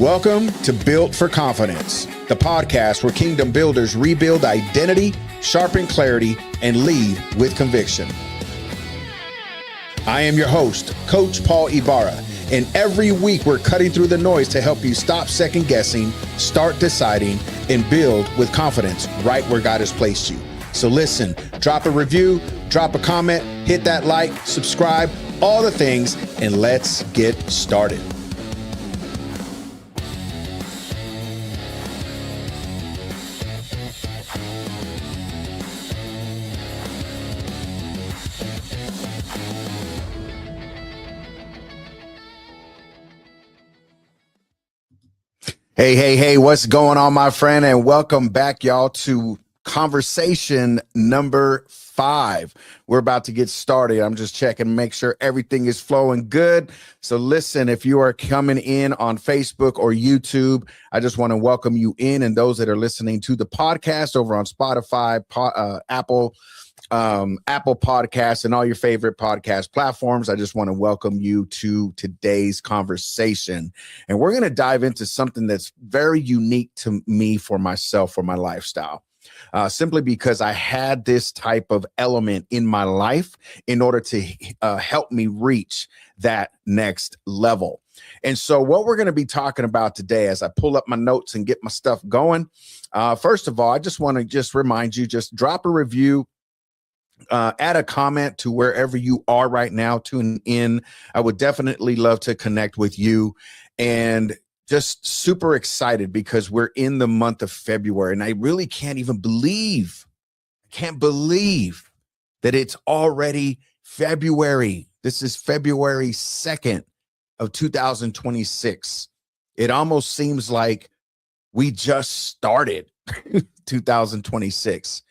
Welcome to Built for Confidence, the podcast where kingdom builders rebuild identity, sharpen clarity, and lead with conviction. I am your host, Coach Paul Ibarra, and every week we're cutting through the noise to help you stop second guessing, start deciding, and build with confidence right where God has placed you. So listen, drop a review, drop a comment, hit that like, subscribe, all the things, and let's get started. Hey, what's going on, my friend? And welcome back, y'all, to conversation number 5. We're about to get started. I'm just checking to make sure everything is flowing good. So listen, if you are coming in on Facebook or YouTube, I just want to welcome you in, and those that are listening to the podcast over on Spotify, Apple Podcasts, and all your favorite podcast platforms. I just want to welcome you to today's conversation. And we're going to dive into something that's very unique to me, for myself, for my lifestyle. Simply because I had this type of element in my life in order to help me reach that next level. And so what we're going to be talking about today, as I pull up my notes and get my stuff going, first of all, I just want to remind you, just drop a review, add a comment to wherever you are right now tuning in. I would definitely love to connect with you, and just super excited because we're in the month of February, and I really can't believe that it's already February. This is February 2nd of 2026. It almost seems like we just started 2026,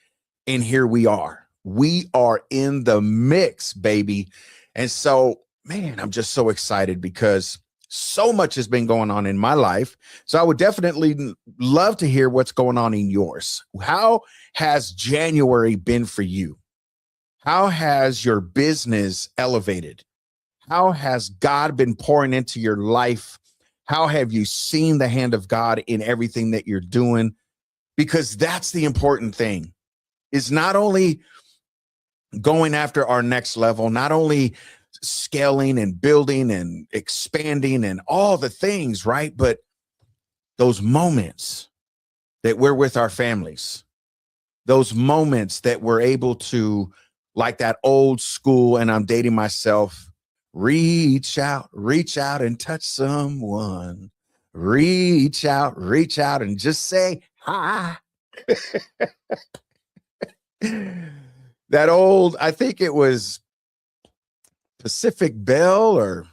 and here we are. We are in the mix, baby. And so, man, I'm just so excited because so much has been going on in my life. So I would definitely love to hear what's going on in yours. How has January been for you? How has your business elevated? How has God been pouring into your life? How have you seen the hand of God in everything that you're doing? Because that's the important thing, is not only going after our next level, not only scaling and building and expanding and all the things, right? But those moments that we're with our families, those moments that we're able to, like that old school, and I'm dating myself, reach out and touch someone. Reach out and just say hi. That old, I think it was Pacific Bell, or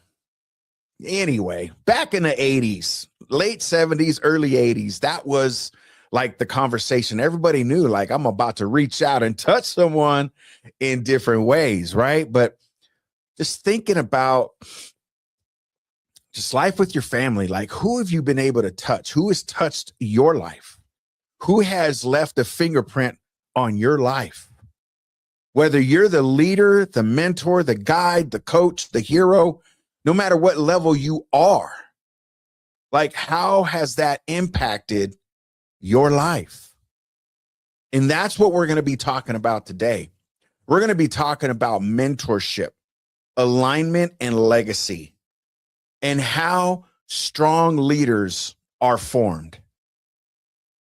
anyway, back in the 80s, late 70s, early 80s, that was like the conversation. Everybody knew, like, I'm about to reach out and touch someone in different ways, right? But just thinking about just life with your family, like, who have you been able to touch? Who has touched your life? Who has left a fingerprint on your life? Whether you're the leader, the mentor, the guide, the coach, the hero, no matter what level you are, like, how has that impacted your life? And that's what we're going to be talking about today. We're going to be talking about mentorship, alignment, and legacy, and how strong leaders are formed.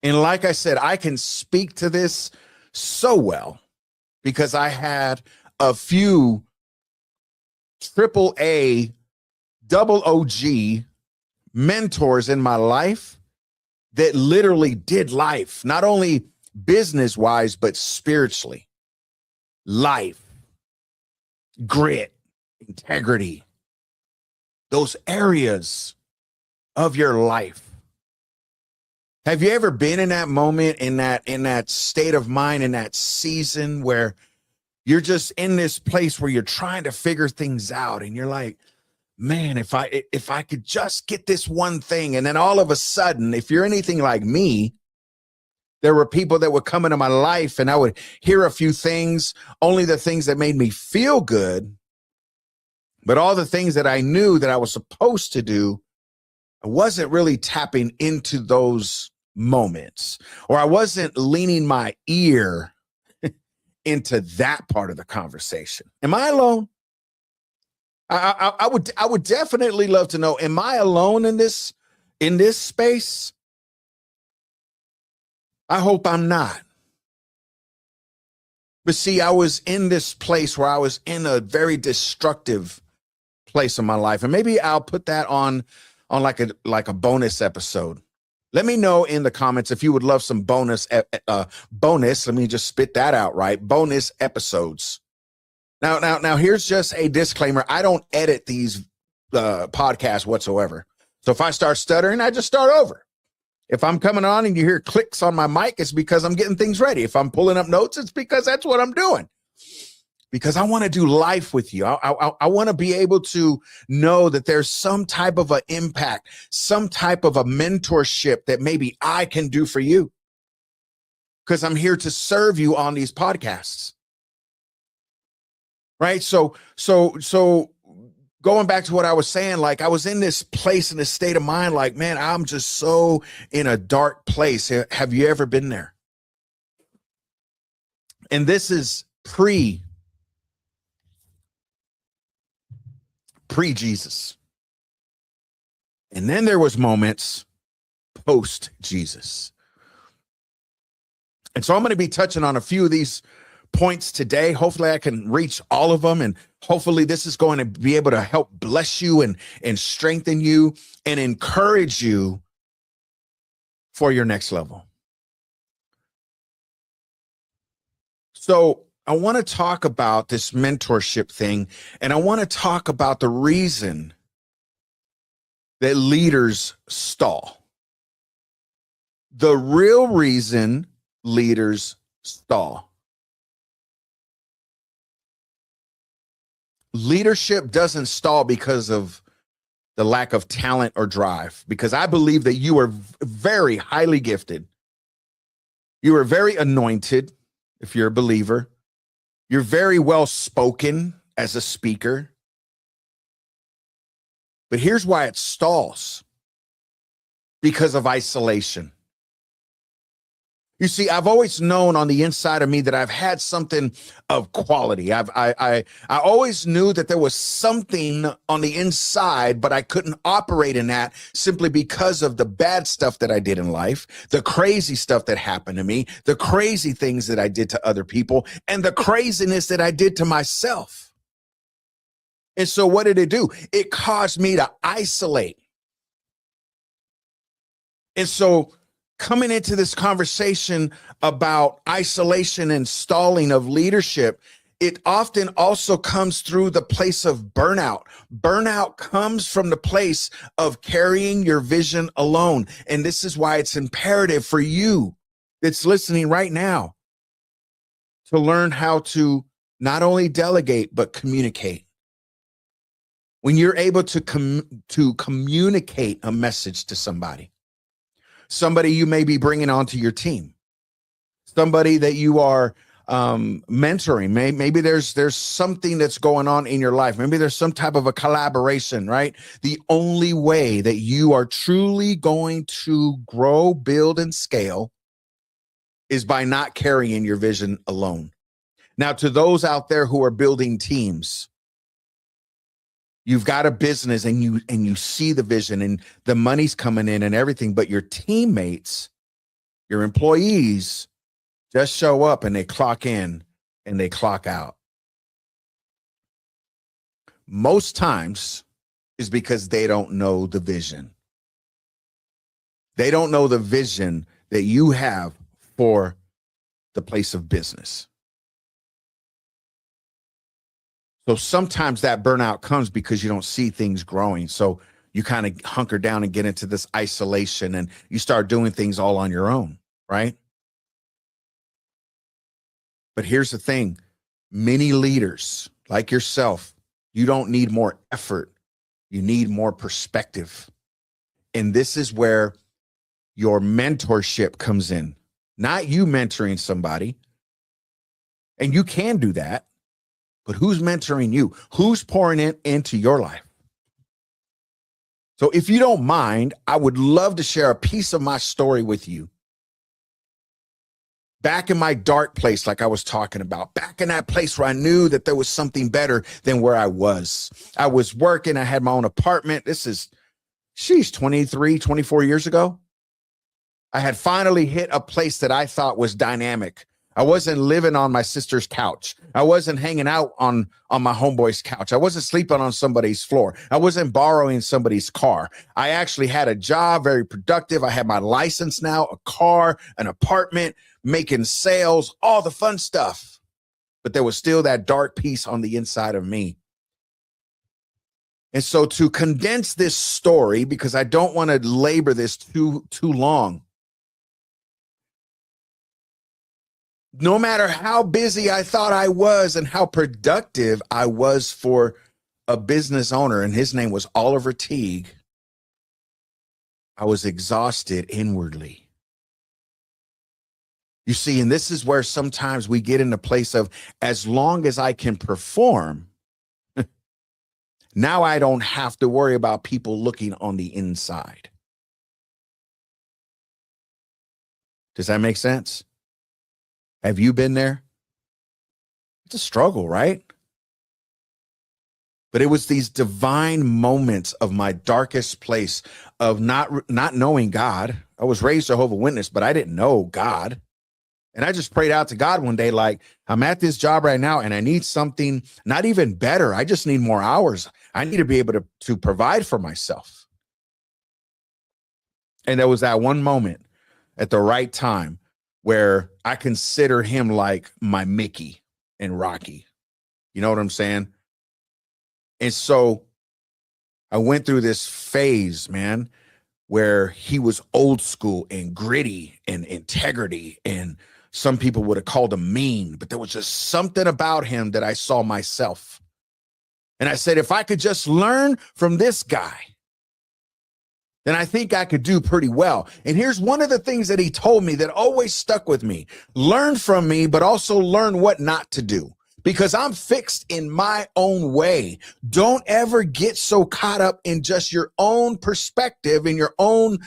And like I said, I can speak to this so well, because I had a few AAA, double OG mentors in my life that literally did life, not only business-wise, but spiritually. Life, grit, integrity, those areas of your life. Have you ever been in that moment, in that state of mind, in that season where you're just in this place where you're trying to figure things out, and you're like, man, if I could just get this one thing. And then all of a sudden, if you're anything like me, there were people that would come into my life and I would hear a few things, only the things that made me feel good, but all the things that I knew that I was supposed to do I wasn't really tapping into those moments, or I wasn't leaning my ear into that part of the conversation. Am I alone? I would definitely love to know, am I alone in this space? I hope I'm not. But see, I was in this place where I was in a very destructive place in my life. And maybe I'll put that on like a bonus episode. Let me know in the comments if you would love some bonus. Let me just spit that out, right? Bonus episodes. Now, here's just a disclaimer. I don't edit these podcasts whatsoever. So if I start stuttering, I just start over. If I'm coming on and you hear clicks on my mic, it's because I'm getting things ready. If I'm pulling up notes, it's because that's what I'm doing. Because I want to do life with you. I want to be able to know that there's some type of an impact, some type of a mentorship that maybe I can do for you. Because I'm here to serve you on these podcasts. Right? So going back to what I was saying, like I was in this place, in this state of mind, like, man, I'm just so in a dark place. Have you ever been there? And this is pre-Jesus. And then there was moments post-Jesus. And so I'm going to be touching on a few of these points today. Hopefully I can reach all of them, and hopefully this is going to be able to help bless you and strengthen you and encourage you for your next level. So I want to talk about this mentorship thing, and I want to talk about the reason that leaders stall. The real reason leaders stall. Leadership doesn't stall because of the lack of talent or drive, because I believe that you are very highly gifted. You are very anointed if you're a believer. You're very well spoken as a speaker. But here's why it stalls: because of isolation. You see, I've always known on the inside of me that I've had something of quality. I always knew that there was something on the inside, but I couldn't operate in that simply because of the bad stuff that I did in life, the crazy stuff that happened to me, the crazy things that I did to other people, and the craziness that I did to myself. And so what did it do? It caused me to isolate. And so coming into this conversation about isolation and stalling of leadership, it often also comes through the place of burnout. Burnout comes from the place of carrying your vision alone. And this is why it's imperative for you that's listening right now to learn how to not only delegate, but communicate. When you're able to communicate a message to somebody you may be bringing onto your team, somebody that you are mentoring. Maybe there's something that's going on in your life. Maybe there's some type of a collaboration, right? The only way that you are truly going to grow, build, and scale is by not carrying your vision alone. Now, to those out there who are building teams, you've got a business and you see the vision and the money's coming in and everything, but your teammates, your employees just show up and they clock in and they clock out. Most times is because they don't know the vision. They don't know the vision that you have for the place of business. So sometimes that burnout comes because you don't see things growing. So you kind of hunker down and get into this isolation and you start doing things all on your own, right? But here's the thing. Many leaders like yourself, you don't need more effort. You need more perspective. And this is where your mentorship comes in. Not you mentoring somebody. And you can do that. But who's mentoring you? Who's pouring it into your life? So if you don't mind, I would love to share a piece of my story with you. Back in my dark place, like I was talking about, back in that place where I knew that there was something better than where I was. I was working. I had my own apartment. This is, 23, 24 years ago. I had finally hit a place that I thought was dynamic. I wasn't living on my sister's couch. I wasn't hanging out on my homeboy's couch. I wasn't sleeping on somebody's floor. I wasn't borrowing somebody's car. I actually had a job, very productive. I had my license now, a car, an apartment, making sales, all the fun stuff. But there was still that dark piece on the inside of me. And so to condense this story, because I don't want to labor this too long, no matter how busy I thought I was and how productive I was for a business owner, and his name was Oliver Teague, I was exhausted inwardly. You see, and this is where sometimes we get in a place of, as long as I can perform, now I don't have to worry about people looking on the inside. Does that make sense? Have you been there? It's a struggle, right? But it was these divine moments of my darkest place of not knowing God. I was raised Jehovah's Witness, but I didn't know God. And I just prayed out to God one day, like, I'm at this job right now and I need something not even better. I just need more hours. I need to be able to provide for myself. And there was that one moment at the right time where I consider him like my Mickey and Rocky. You know what I'm saying? And so I went through this phase, man, where he was old school and gritty and integrity, and some people would have called him mean, but there was just something about him that I saw myself. And I said, if I could just learn from this guy, then I think I could do pretty well. And here's one of the things that he told me that always stuck with me: learn from me, but also learn what not to do, because I'm fixed in my own way. Don't ever get so caught up in just your own perspective and your own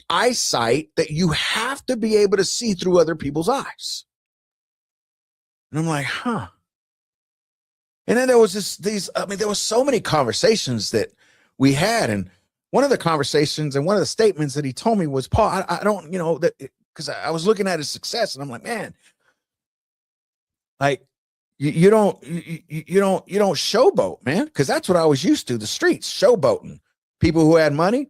eyesight that you have to be able to see through other people's eyes. And I'm like, huh. And then there was there was so many conversations that we had. And one of the conversations and one of the statements that he told me was, Paul, I don't, that, because I was looking at his success and I'm like, man, like, you don't showboat, man. Because that's what I was used to, the streets, showboating. People who had money,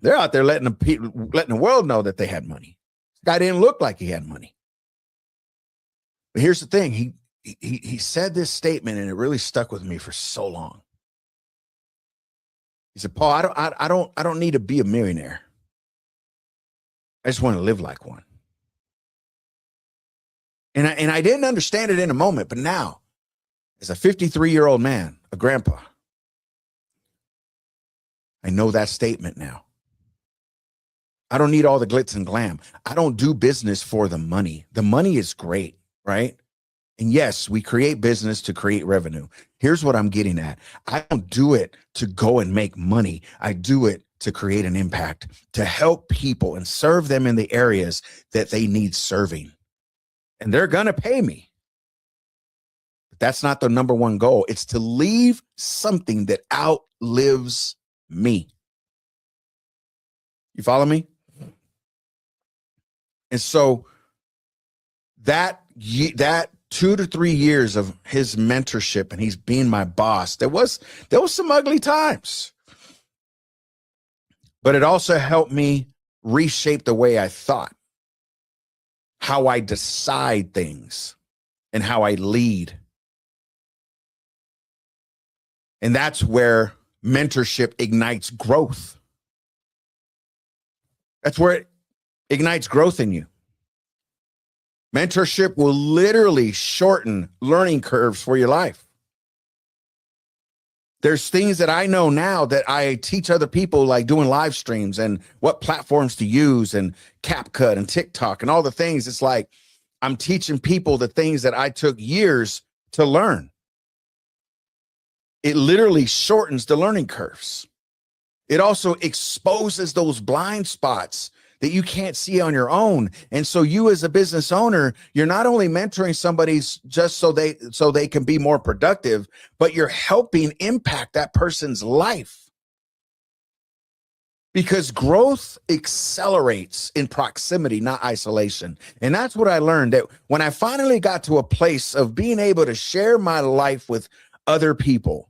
they're out there letting the world know that they had money. This guy didn't look like he had money. But here's the thing. He said this statement and it really stuck with me for so long. He said, Paul, I don't need to be a millionaire. I just want to live like one. And I didn't understand it in a moment, but now, as a 53-year-old man, a grandpa, I know that statement now. I don't need all the glitz and glam. I don't do business for the money. The money is great, right? And yes, we create business to create revenue. Here's what I'm getting at. I don't do it to go and make money. I do it to create an impact, to help people and serve them in the areas that they need serving. And they're going to pay me. But that's not the number one goal. It's to leave something that outlives me. You follow me? And so that 2 to 3 years of his mentorship and he's being my boss, there was some ugly times, but it also helped me reshape the way I thought, how I decide things, and how I lead. And that's where mentorship ignites growth. That's where it ignites growth in you. Mentorship will literally shorten learning curves for your life. There's things that I know now that I teach other people, like doing live streams and what platforms to use and CapCut and TikTok and all the things. It's like I'm teaching people the things that I took years to learn. It literally shortens the learning curves. It also exposes those blind spots that you can't see on your own. And so you as a business owner, you're not only mentoring somebody just so they can be more productive, but you're helping impact that person's life. Because growth accelerates in proximity, not isolation. And that's what I learned, that when I finally got to a place of being able to share my life with other people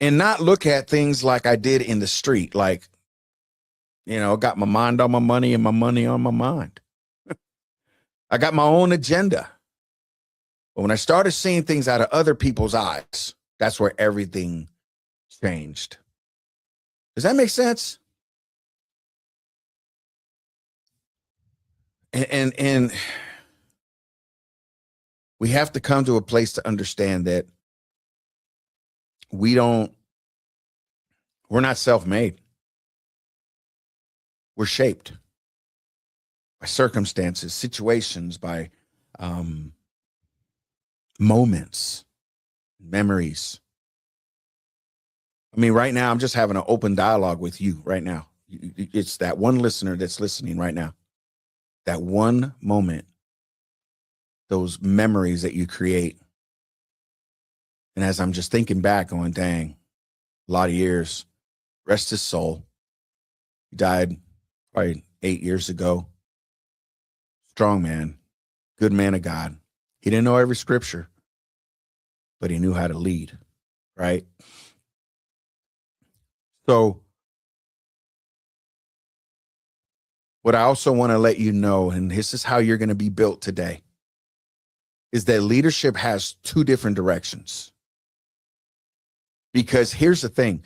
and not look at things like I did in the street, like, got my mind on my money and my money on my mind. I got my own agenda. But when I started seeing things out of other people's eyes, that's where everything changed. Does that make sense? And we have to come to a place to understand that we're not self-made. We're shaped by circumstances, situations, by moments, memories. I mean, right now, I'm just having an open dialogue with you right now. It's that one listener that's listening right now. That one moment, those memories that you create. And as I'm just thinking back, going, dang, a lot of years, rest his soul. He died probably 8 years ago. Strong man, good man of God. He didn't know every scripture, but he knew how to lead, right? So what I also want to let you know, and this is how you're going to be built today, is that leadership has two different directions. Because here's the thing,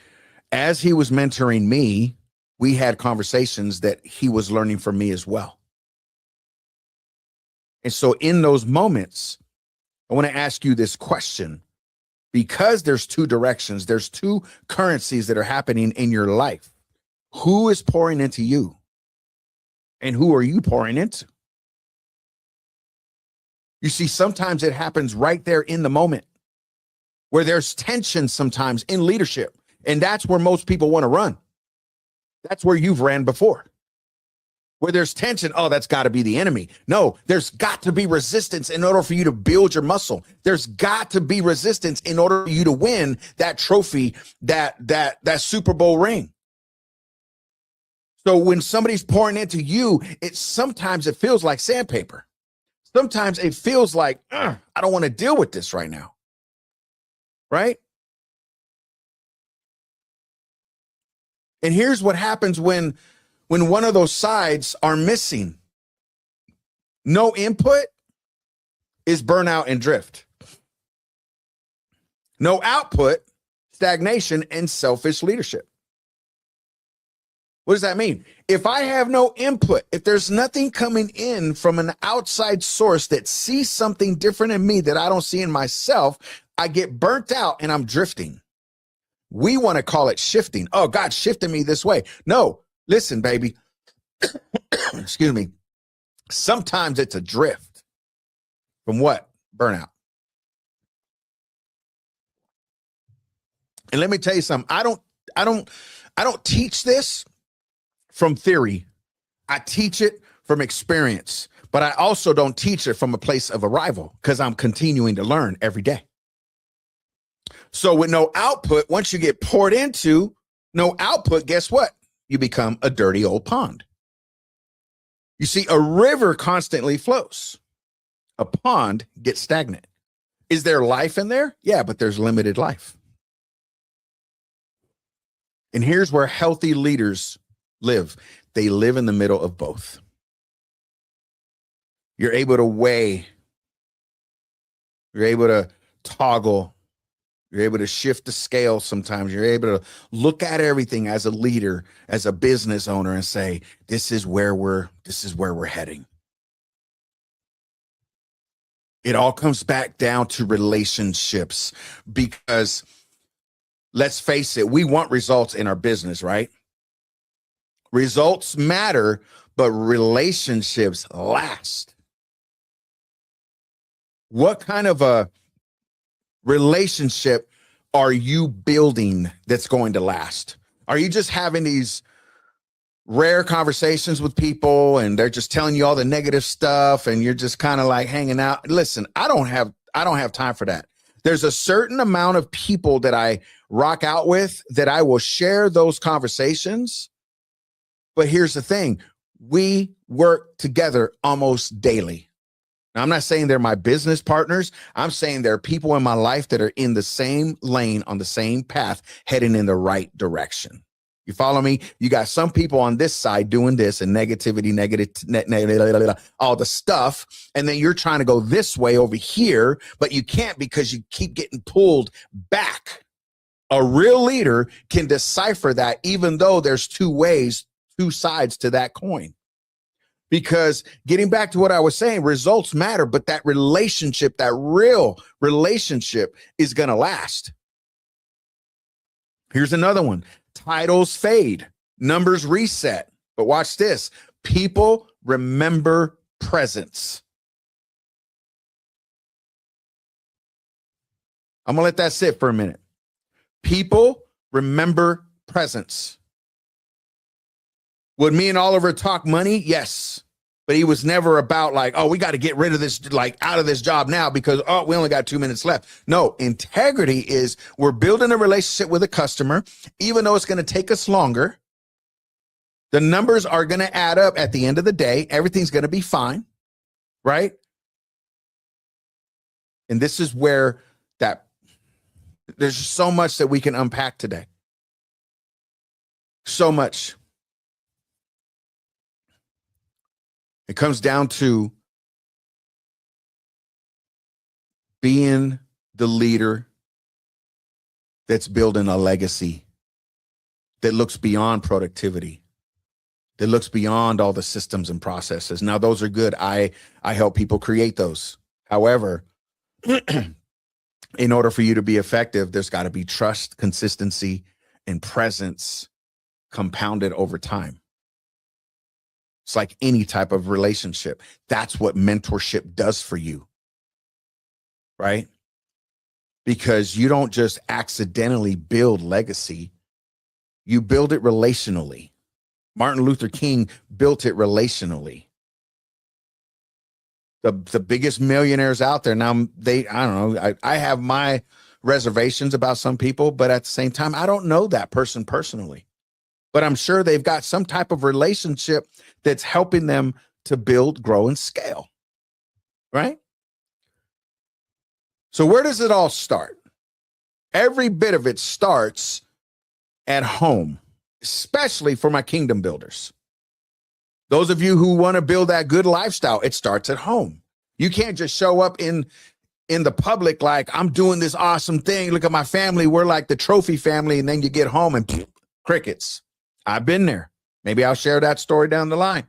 as he was mentoring me, we had conversations that he was learning from me as well. And so in those moments, I want to ask you this question, because there's two directions, there's two currencies that are happening in your life. Who is pouring into you? And who are you pouring into? You see, sometimes it happens right there in the moment where there's tension sometimes in leadership. And that's where most people want to run. That's where you've ran before. Where there's tension, oh, that's got to be the enemy. No, there's got to be resistance in order for you to build your muscle. There's got to be resistance in order for you to win that trophy, that Super Bowl ring. So when somebody's pouring into you, sometimes it feels like sandpaper. Sometimes it feels like, I don't want to deal with this right now. Right? And here's what happens when one of those sides are missing. No input is burnout and drift. No output, stagnation, and selfish leadership. What does that mean? If I have no input, if there's nothing coming in from an outside source that sees something different in me that I don't see in myself, I get burnt out and I'm drifting. We want to call it shifting. Oh, God shifted me this way. No, listen, baby. Excuse me. Sometimes it's a drift. From what? Burnout. And let me tell you something. I don't teach this from theory. I teach it from experience, but I also don't teach it from a place of arrival because I'm continuing to learn every day. So with no output, once you get poured into, no output, guess what? You become a dirty old pond. You see, a river constantly flows. A pond gets stagnant. Is there life in there? Yeah, but there's limited life. And here's where healthy leaders live. They live in the middle of both. You're able to weigh. You're able to toggle. You're able to shift the scale sometimes. You're able to look at everything as a leader, as a business owner, and say, this is where we're heading. It all comes back down to relationships because let's face it, we want results in our business, right? Results matter, but relationships last. What kind of a relationship are you building that's going to last? Are you just having these rare conversations with people and they're just telling you all the negative stuff and you're just kind of like hanging out? Listen, I don't have time for that. There's a certain amount of people that I rock out with that I will share those conversations. But here's the thing. We work together almost daily. Now, I'm not saying they're my business partners. I'm saying there are people in my life that are in the same lane, on the same path, heading in the right direction. You follow me? You got some people on this side doing this and negativity, all the stuff. And then you're trying to go this way over here, but you can't because you keep getting pulled back. A real leader can decipher that, even though there's two sides to that coin. Because getting back to what I was saying, results matter, but that relationship, that real relationship is going to last. Here's another one. Titles fade, numbers reset. But watch this. People remember presence. I'm going to let that sit for a minute. People remember presence. Would me and Oliver talk money? Yes. But he was never about like, oh, we got to get rid of this, like out of this job now because, oh, we only got 2 minutes left. No, integrity is we're building a relationship with a customer, even though it's going to take us longer. The numbers are going to add up at the end of the day. Everything's going to be fine, right? And this is where there's so much that we can unpack today. So much. It comes down to being the leader that's building a legacy that looks beyond productivity, that looks beyond all the systems and processes. Now, those are good. I help people create those. However, in order for you to be effective, there's got to be trust, consistency, and presence compounded over time. It's like any type of relationship. That's what mentorship does for you, right? Because you don't just accidentally build legacy. You build it relationally. Martin Luther King built it relationally. The biggest millionaires out there now, I don't know, I have my reservations about some people, but at the same time, I don't know that person personally. But I'm sure they've got some type of relationship that's helping them to build, grow, and scale, right? So where does it all start? Every bit of it starts at home, especially for my kingdom builders. Those of you who want to build that good lifestyle, it starts at home. You can't just show up in the public like, I'm doing this awesome thing. Look at my family. We're like the trophy family. And then you get home and crickets. I've been there. Maybe I'll share that story down the line.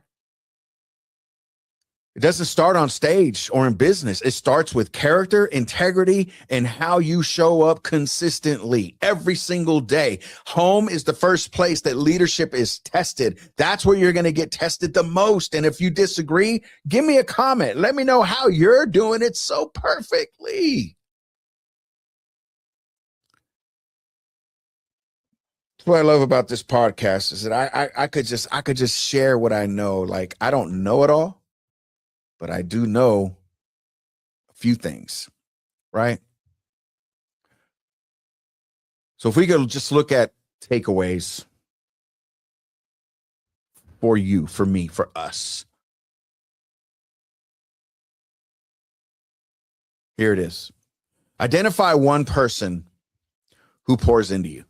It doesn't start on stage or in business. It starts with character, integrity, and how you show up consistently every single day. Home is the first place that leadership is tested. That's where you're going to get tested the most. And if you disagree, give me a comment. Let me know how you're doing it so perfectly. What I love about this podcast is that I could just share what I know. Like, I don't know it all, but I do know a few things, right? So if we could just look at takeaways for you, for me, for us. Here it is. Identify one person who pours into you.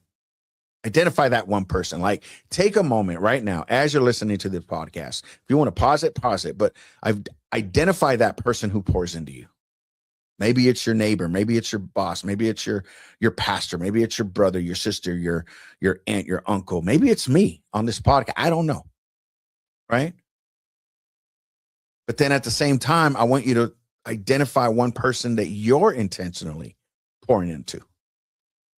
Identify that one person. Like, take a moment right now as you're listening to this podcast. If you want to pause it, but identify that person who pours into you. Maybe it's your neighbor, maybe it's your boss, maybe it's your pastor, maybe it's your brother, your sister, your aunt, your uncle. Maybe it's me on this podcast. I don't know. Right? But then at the same time, I want you to identify one person that you're intentionally pouring into.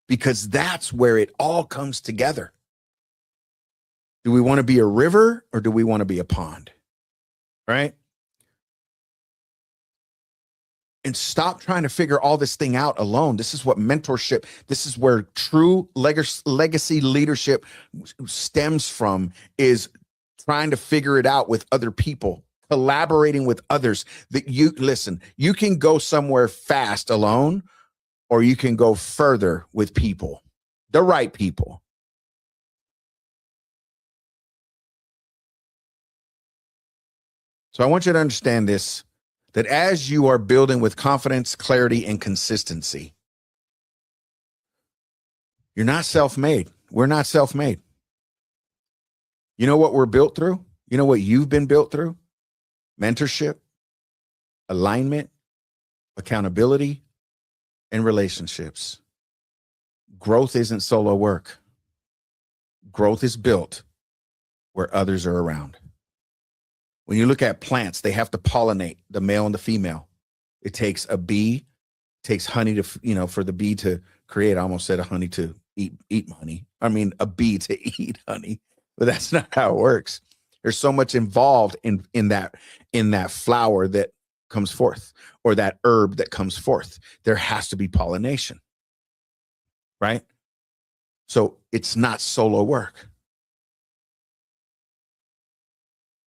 Because that's where it all comes together. Do we want to be a river or do we want to be a pond? Right? and stop trying to figure all this thing out alone. This is what mentorship, this is where true legacy leadership stems from, is trying to figure it out with other people, collaborating with others. That you can go somewhere fast alone, or you can go further with people, the right people. So I want you to understand this, that as you are building with confidence, clarity, and consistency, you're not self-made. We're not self-made. You know what we're built through? You know what you've been built through? Mentorship, alignment, accountability, and relationships. Growth isn't solo work. Growth is built where others are around. When you look at plants, they have to pollinate, the male and the female. It takes a bee, takes honey to, for the bee to create. I almost said a honey to eat honey. I mean, a bee to eat honey, but that's not how it works. There's so much involved in that flower that comes forth, or that herb that comes forth. There has to be pollination, right? So it's not solo work.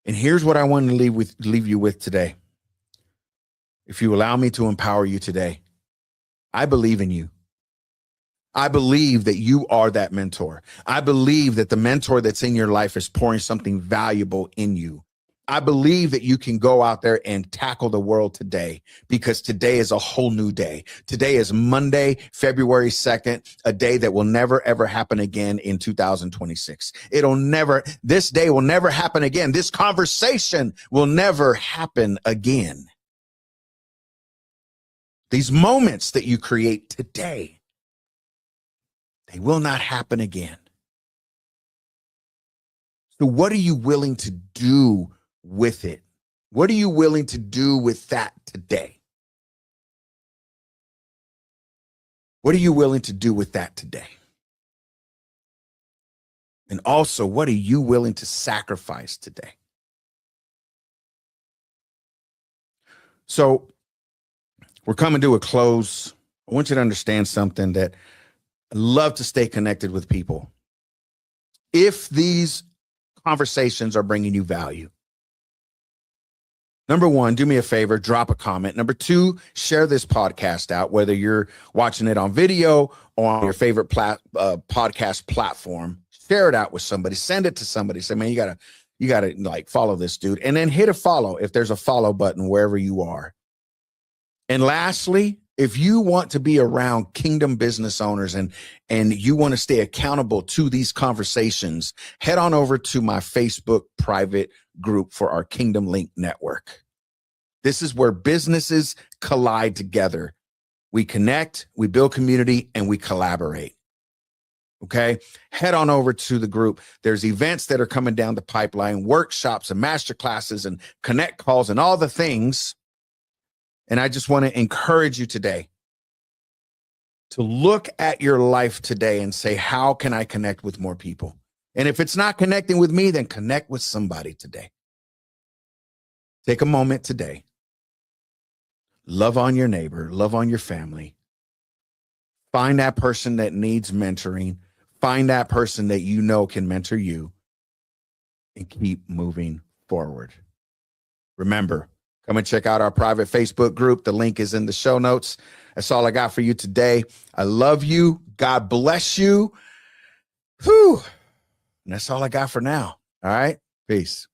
And here's what I want to leave you with today. If you allow me to empower you today, I believe in you. I believe that you are that mentor. I believe that the mentor that's in your life is pouring something valuable in you. I believe that you can go out there and tackle the world today, because today is a whole new day. Today is Monday, February 2nd, a day that will never, ever happen again in 2026. This day will never happen again. This conversation will never happen again. These moments that you create today, they will not happen again. So what are you willing to do with it? What are you willing to do with that today? What are you willing to do with that today? And also, what are you willing to sacrifice today? So we're coming to a close. I want you to understand something, that I love to stay connected with people. If these conversations are bringing you value, number one, do me a favor, drop a comment. Number two, share this podcast out, whether you're watching it on video or on your favorite podcast platform. Share it out with somebody. Send it to somebody. Say, man, you gotta like follow this dude, and then hit a follow if there's a follow button wherever you are. And lastly, if you want to be around kingdom business owners and you want to stay accountable to these conversations, head on over to my Facebook private group for our Kingdom Link network. This is where businesses collide together. We connect, we build community, and we collaborate. Okay, head on over to the group. There's events that are coming down the pipeline, workshops and master classes and connect calls and all the things. And I just want to encourage you today to look at your life today and say, how can I connect with more people? And if it's not connecting with me, then connect with somebody today. Take a moment today. Love on your neighbor, love on your family. Find that person that needs mentoring. Find that person that you know can mentor you, and keep moving forward. Remember, come and check out our private Facebook group. The link is in the show notes. That's all I got for you today. I love you. God bless you. Whew. And that's all I got for now. All right. Peace.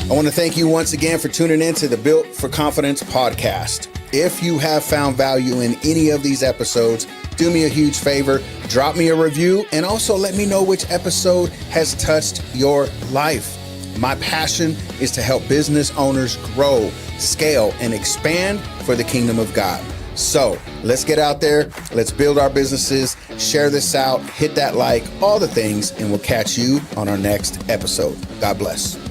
I want to thank you once again for tuning in to the Built for Confidence podcast. If you have found value in any of these episodes, do me a huge favor, drop me a review, and also let me know which episode has touched your life. My passion is to help business owners grow, scale, and expand for the kingdom of God. So let's get out there. Let's build our businesses, share this out, hit that like, all the things, and we'll catch you on our next episode. God bless.